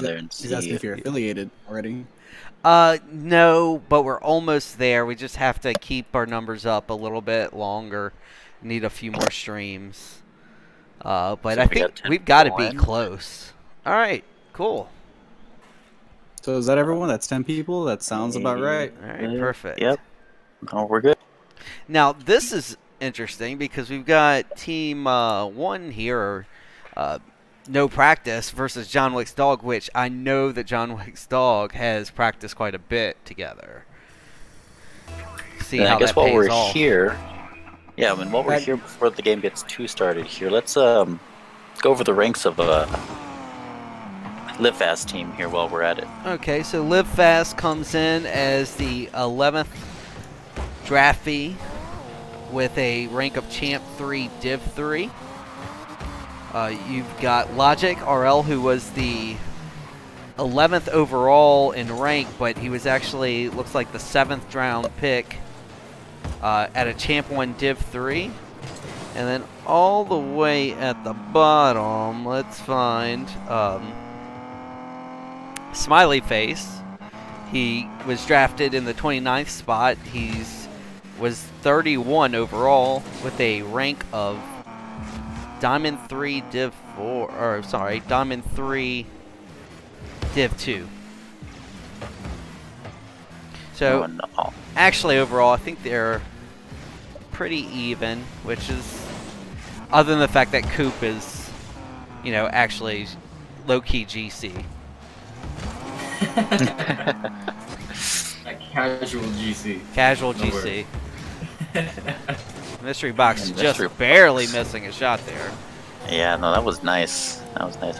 there and He's asking see. if you're affiliated already. No, but we're almost there. We just have to keep our numbers up a little bit longer. Need a few more streams. But So I we think got 10 we've got to people be in. close. All right, cool. So is that everyone? That's 10 people? That sounds about right. All right, perfect. Yep. Oh, we're good. Now, this is interesting because we've got Team 1 here, No Practice, versus John Wick's dog, which I know that John Wick's dog has practiced quite a bit together. See And how I guess that while pays we're off. here, yeah, I mean, while we're here before the game gets too started here, let's go over the ranks of Live Fast team here while we're at it. Okay, so Live Fast comes in as the 11th draft fee with a rank of Champ 3, Div 3. You've got Logic RL, who was the 11th overall in rank, but he was actually, looks like the 7th round pick at a Champ 1 Div 3. And then all the way at the bottom, let's find Smiley Face. He was drafted in the 29th spot. Was 31 overall with a rank of Diamond 3 Div 4, or sorry, Diamond 3 Div 2. So, actually overall, I think they're pretty even, which is, other than the fact that Coop is, you know, actually low-key GC. Like casual GC. Casual No GC. Mystery Box And just Mystery barely Box. missing a shot there. Yeah, no, that was nice. That was nice.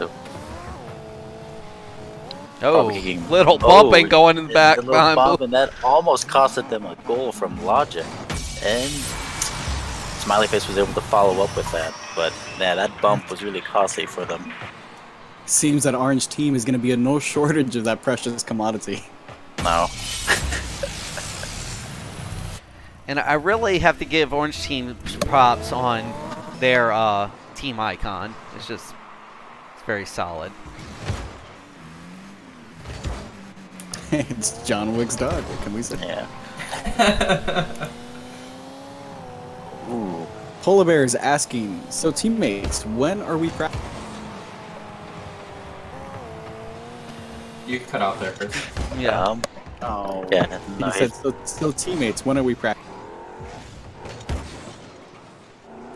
Oh, Kicking. little bumping going in the back a little behind bump, Blue. and that almost costed them a goal from Logic. And Smiley Face was able to follow up with that, but yeah, that bump was really costly for them. Seems that Orange team is going to be no shortage of that precious commodity. No. And I really have to give Orange Team props on their team icon. It's very solid. It's John Wick's dog. What can we say? Yeah. Ooh. Polar Bear is asking, so teammates, when are we practicing? You cut out there, Chris. Yeah. Oh, Yeah. he No, said, so teammates, when are we practicing?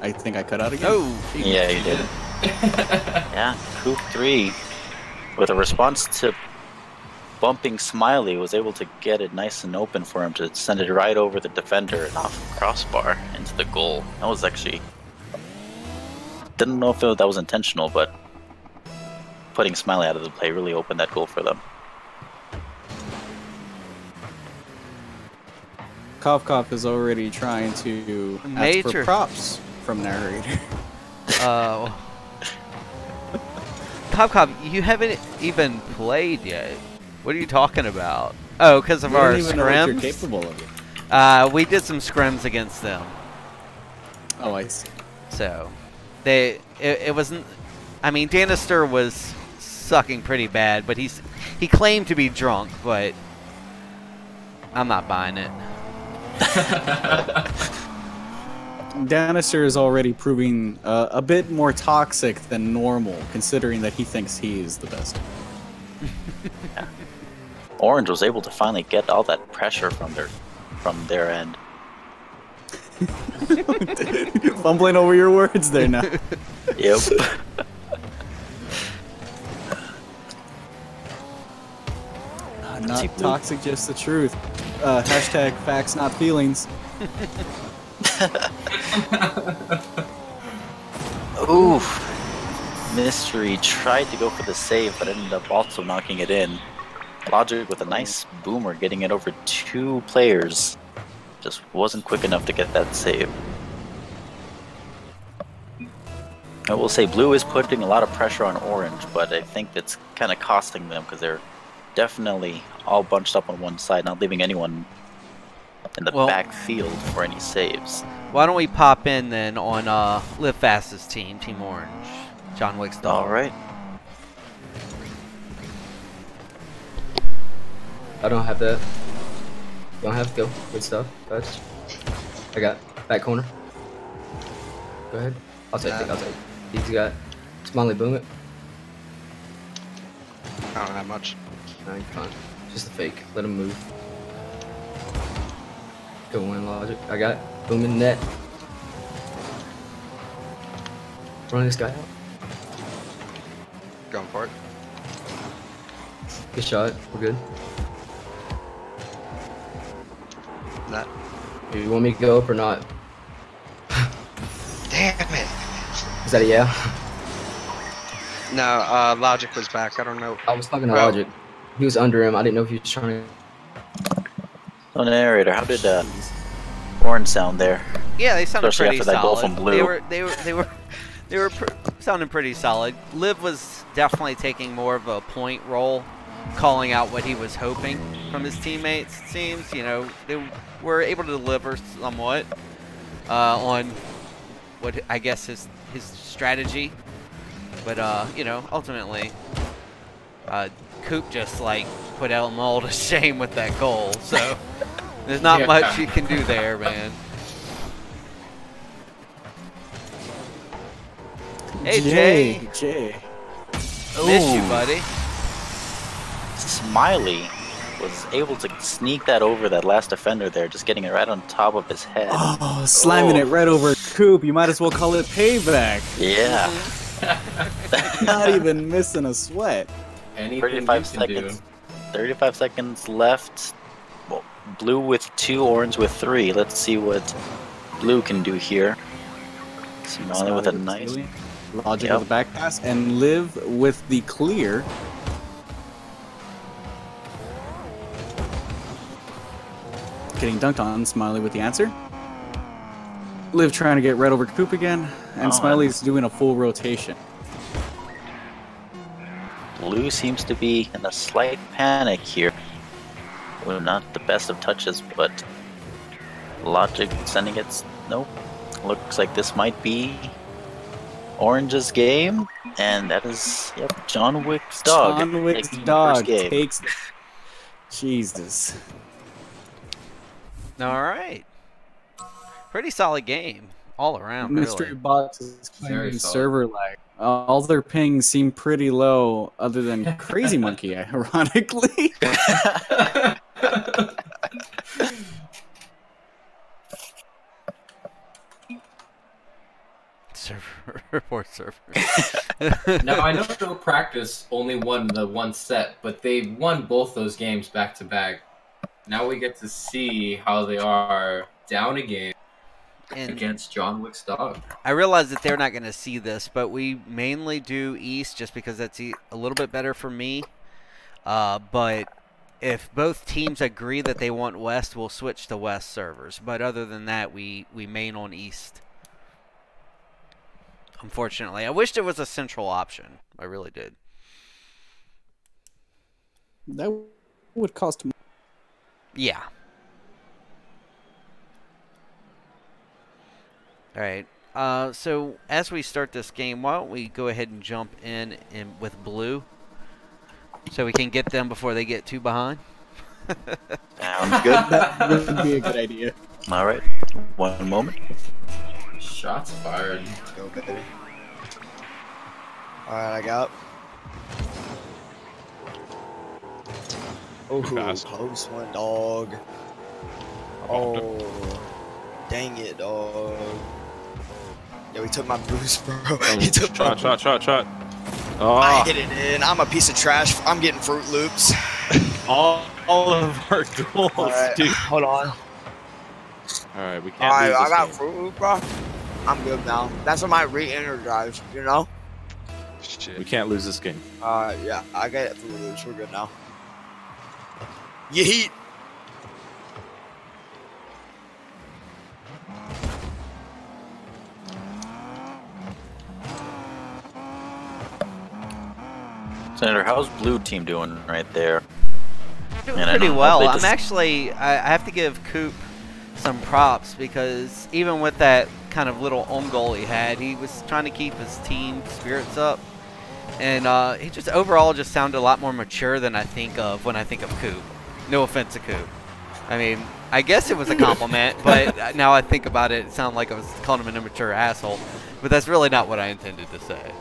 I think I cut out again. Oh, yeah, you did. Yeah, Coop 3, with a response to bumping Smiley, was able to get it nice and open for him to send it right over the defender and off the crossbar into the goal. That was actually... Didn't know if that was intentional, but putting Smiley out of the play really opened that goal for them. Cough is already trying to ask Major. for props from narrator. Cobb, you haven't even played yet. What are you talking about? Oh, because of You our don't even know what you're scrims? capable of. We did some scrims against them. Oh, I see. So, it wasn't... I mean, Danister was sucking pretty bad, but he claimed to be drunk, but I'm not buying it. Danister is already proving a bit more toxic than normal, considering that he thinks he is the best. Orange was able to finally get all that pressure from their end. Fumbling over your words there now. Yep. Not toxic, just the truth. Hashtag facts, not feelings. Oof. Mystery tried to go for the save, but ended up also knocking it in. Logic with a nice boomer getting it over two players. Just wasn't quick enough to get that save. I will say Blue is putting a lot of pressure on Orange, but I think that's kind of costing them because they're definitely all bunched up on one side, not leaving anyone in the backfield for any saves. Why don't we pop in then on Live Fast's team, Team Orange, John Wick's dog. All right. I don't have that. Don't have to go. Good stuff. Touch. I got back corner. Go ahead. I'll take it. I'll take it. He's got Smiley boom it. I don't have much. No, you're fine. Just a fake. Let him move. Go in logic. I got it. Boom in net. Running this guy out. Going for it. Good shot. We're good. Net. Do you want me to go up or not? Damn it. Is that a yeah? No, Logic was back. I don't know. I was talking to Oh. Logic. He was under him. I didn't know if he was trying to. So, narrator, how did Orange sound there? Yeah, they sounded Especially pretty after that goal solid. from Blue. They were sounding pretty solid. Liv was definitely taking more of a point role, calling out what he was hoping from his teammates. It seems, you know, they were able to deliver somewhat on what I guess his strategy, but you know, ultimately, Coop just like put them all to shame with that goal. So there's not Yeah. much you can do there, man. Hey, Jay. Jay. Miss you, Ooh. buddy. Smiley was able to sneak that over that last defender there, just getting it right on top of his head. Oh, slamming it right over Coop. You might as well call it payback. Yeah. Not even missing a sweat. Anything 35 you can do. seconds. 35 seconds left. Well, Blue with 2, Orange with 3. Let's see what Blue can do here. Smiley with a nice. Logic Yep. with the back pass and Liv with the clear. Getting dunked on. Smiley with the answer. Liv trying to get right over Coop again, and Oh, Smiley's doing a full rotation. Blue seems to be in a slight panic here. Well, not the best of touches, but Logic sending it. Nope. Looks like this might be Orange's game, and that is, yep, John Wick's dog. John Wick's taking the dog first game. takes. Jesus. All right. Pretty solid game all around, Mystery really. Box is Very claiming solid. server lag. All their pings seem pretty low, other than Crazy Monkey, ironically. Server, poor server. Now I know NoPractice only won the one set, but they won both those games back to back. Now we get to see how they are down a game And against John Wick's dog. I realize that they're not going to see this, but we mainly do East just because that's a little bit better for me. But if both teams agree that they want West, we'll switch to West servers. But other than that, we main on East. Unfortunately, I wish there was a central option. I really did. That would cost more. Yeah. All right. So as we start this game, why don't we go ahead and jump in with Blue, so we can get them before they get too behind. Sounds good. That would be a good idea. All right. One moment. Shots fired. Go, baby. Alright, I got. Oh, close one, dog. Oh, dang it, dog. Yeah, he took my boost, bro. He took my Shot. I Oh, hit it in. I'm a piece of trash. I'm getting Fruit Loops. all of our goals, Alright, dude. hold on. Alright, we can't Alright, lose I this got game. Fruit Loop, bro. I'm good now. That's what my re-energize, you know? We can't lose this game. Yeah, I got it Fruit Loops. We're good now. Yeet. Senator, how's Blue team doing right there? Doing Man, I pretty don't know well. if they I'm just- actually, I have to give Coop some props because even with that kind of little own goal he had, he was trying to keep his team spirits up. And he just overall just sounded a lot more mature than I think of when I think of Coop. No offense to Coop. I mean, I guess it was a compliment, but now I think about it, it sounded like I was calling him an immature asshole. But that's really not what I intended to say.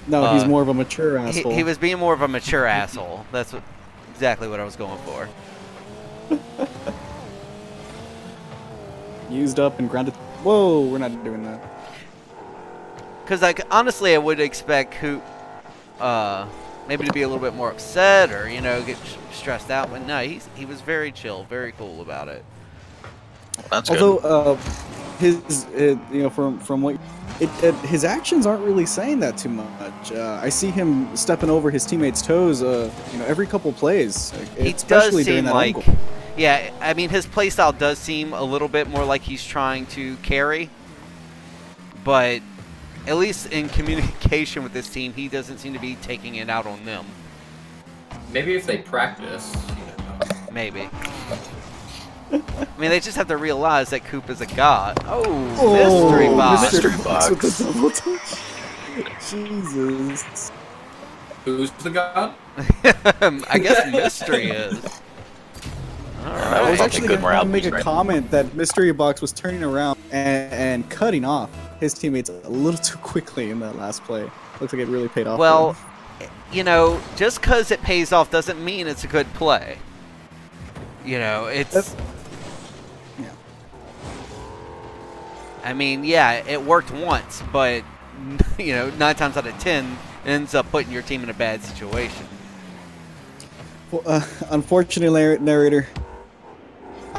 No, he's more of a mature asshole. He was being more of a mature asshole. That's exactly what I was going for. Used up and grounded. Whoa, we're not doing that. Because, like, honestly, I would expect Coop maybe to be a little bit more upset or, you know, get stressed out. But no, he was very chill, very cool about it. That's good. Although, you know, from what his actions aren't really saying that too much. I see him stepping over his teammates' toes, you know, every couple plays. He especially does seem during that like, angle. yeah, I mean, his playstyle does seem a little bit more like he's trying to carry. But at least in communication with this team, he doesn't seem to be taking it out on them. Maybe if they practice, you know. Maybe. I mean, they just have to realize that Coop is a god. Oh, mystery box. Mystery box. With the double touch. Jesus. Who's the god? I guess mystery is. That I was was actually good going morale to make a boost right comment that Mystery Box was turning around and cutting off his teammates a little too quickly in that last play. Looks like it really paid off. Well, for him. you know, just because it pays off doesn't mean it's a good play. You know, it's... Yeah. I mean, yeah, it worked once, but, you know, 9 times out of 10 it ends up putting your team in a bad situation. Well, unfortunately, narrator,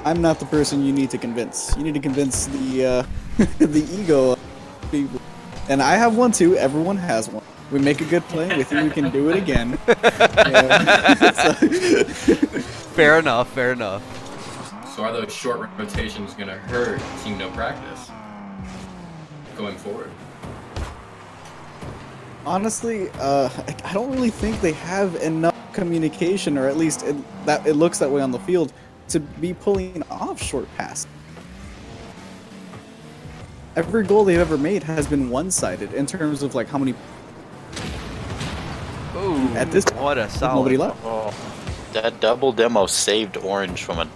I'm not the person you need to convince. You need to convince the the ego of people. And I have one too. Everyone has one. We make a good play. We think we can do it again. Fair enough, fair enough. So are those short rotations going to hurt Team NoPractice going forward? Honestly, I don't really think they have enough communication, or at least it looks that way on the field, to be pulling off short passes. Every goal they've ever made has been one-sided in terms of like how many. Ooh, at this point, what a solid. nobody left. Oh, that double demo saved Orange from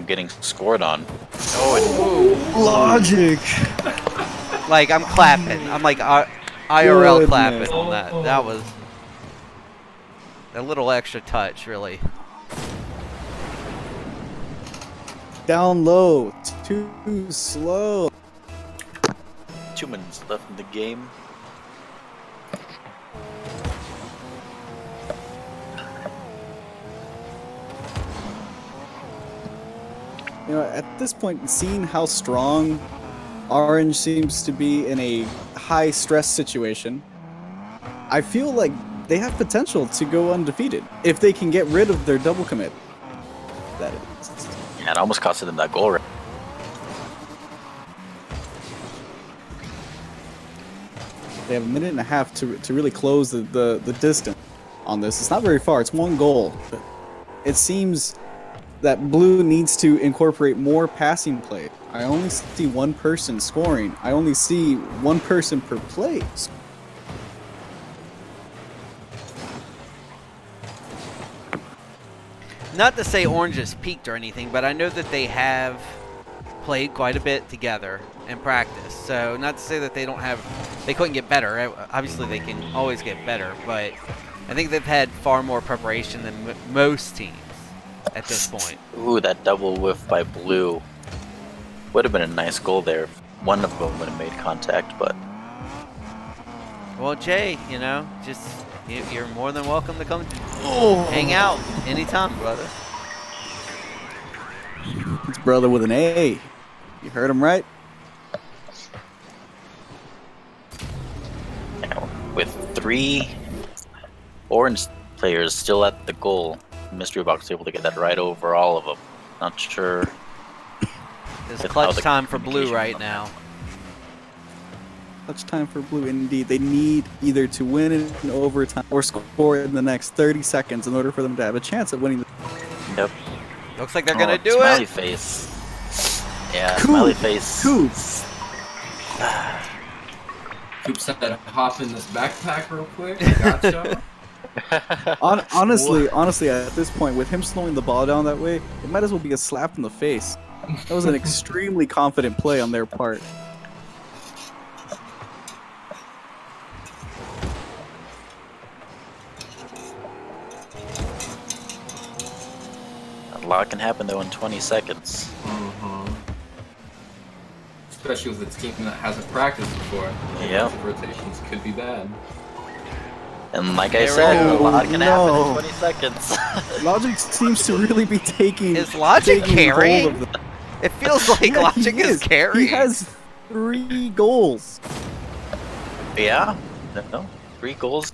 getting scored on. Oh, Logic. like I'm clapping. I'm like IRL clapping on that. That was a little extra touch, really. Down low, too slow. 2 minutes left in the game. You know, at this point, seeing how strong Orange seems to be in a high-stress situation, I feel like they have potential to go undefeated if they can get rid of their double commit. That is. Yeah, it almost costed them that goal. They have a minute and a half to really close the distance on this. It's not very far. It's 1 goal. But it seems that Blue needs to incorporate more passing play. I only see 1 person scoring. I only see 1 person per play. Not to say Orange has peaked or anything, but I know that they have played quite a bit together in practice. So not to say that they couldn't get better. Obviously they can always get better, but I think they've had far more preparation than most teams at this point. Ooh, that double whiff by Blue. Would have been a nice goal there if one of them would have made contact, but... Well, Jay, you know, just you're more than welcome to come hang out anytime, brother. It's brother with an A. You heard him right. Now, with 3 Orange players still at the goal, Mystery Box was able to get that right over all of them. Not sure. It's clutch time for Blue right now. Clutch time for Blue, indeed. They need either to win in overtime or score in the next 30 seconds in order for them to have a chance at winning. Yep. Looks like they're gonna do Smiley it. face. Yeah, smiley face. Coop. Coop said, hop in this backpack real quick. Gotcha. Honestly, at this point, with him slowing the ball down that way, it might as well be a slap in the face. That was an extremely confident play on their part. A lot can happen though in 20 seconds. Especially with a team that hasn't practiced before. Yeah. Rotations could be bad. And like I said, a lot can happen in 20 seconds. Logic seems to really be taking. Is Logic taking carrying? hold of the... It feels like Logic is carrying. He has 3 goals. Yeah. No. 3 goals.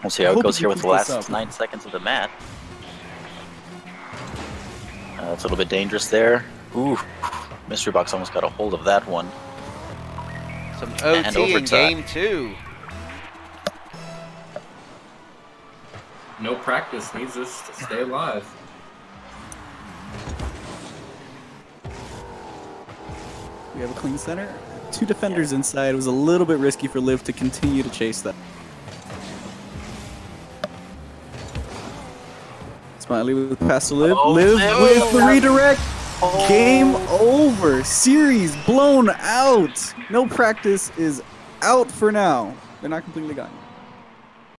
We'll see how it goes here with the last 9 seconds of the match. It's a little bit dangerous there. Ooh, Mystery Box almost got a hold of that one. Some OT in game 2. No practice needs us to stay alive. We have a clean center. 2 defenders inside. It was a little bit risky for Liv to continue to chase that. Smiley with the pass to Liv. Liv with the redirect. Game over. Series blown out. No practice is out for now. They're not completely gone.